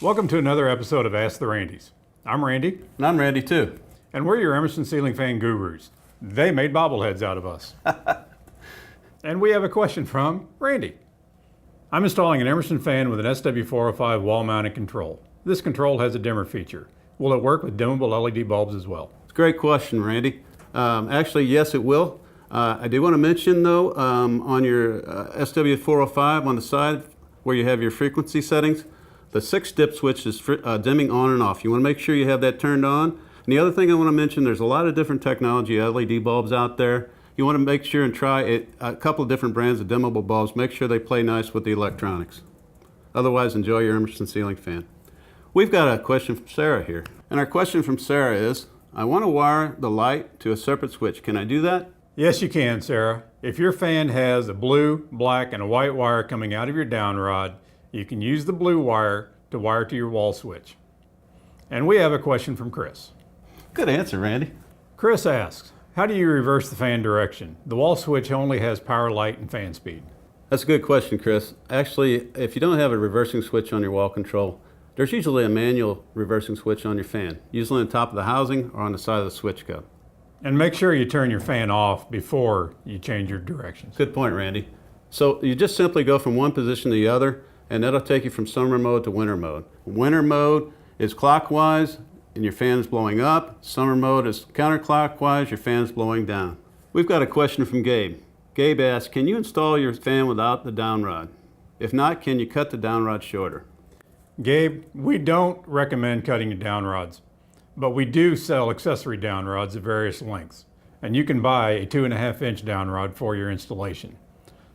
Welcome to another episode of Ask the Randys. I'm Randy. And I'm Randy too. And we're your Emerson Ceiling Fan gurus. They made bobbleheads out of us. And we have a question from Randy. I'm installing an Emerson fan with an SW405 wall-mounted control. This control has a dimmer feature. Will it work with dimmable LED bulbs as well? It's a great question, Randy. Actually, yes, it will. I do want to mention, though, on your SW405 on the side where you have your frequency settings, the 6-dip switch is dimming on and off. You want to make sure you have that turned on. And the other thing I want to mention, there's a lot of different technology LED bulbs out there. You want to make sure and try a couple of different brands of dimmable bulbs. Make sure they play nice with the electronics. Otherwise, enjoy your Emerson Ceiling Fan. We've got a question from Sarah here. And our question from Sarah is, I want to wire the light to a separate switch. Can I do that? Yes, you can, Sarah. If your fan has a blue, black, and a white wire coming out of your downrod, you can use the blue wire to wire to your wall switch. And we have a question from Chris. Good answer, Randy. Chris asks, how do you reverse the fan direction? The wall switch only has power, light, and fan speed. That's a good question, Chris. Actually, if you don't have a reversing switch on your wall control, there's usually a manual reversing switch on your fan, usually on the top of the housing or on the side of the switch guide. And make sure you turn your fan off before you change your directions. Good point, Randy. So you just simply go from one position to the other, and that'll take you from summer mode to winter mode. Winter mode is clockwise, and your fan is blowing up. Summer mode is counterclockwise, your fan is blowing down. We've got a question from Gabe. Gabe asks, can you install your fan without the downrod? If not, can you cut the downrod shorter? Gabe, we don't recommend cutting your downrods, but we do sell accessory downrods of various lengths, and you can buy a 2.5-inch downrod for your installation.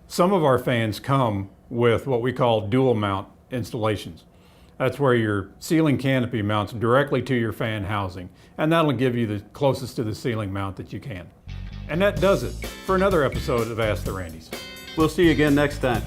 Some of our fans come with what we call dual mount installations. That's where your ceiling canopy mounts directly to your fan housing, and that'll give you the closest to the ceiling mount that you can. And that does it for another episode of Ask the Randys. We'll see you again next time.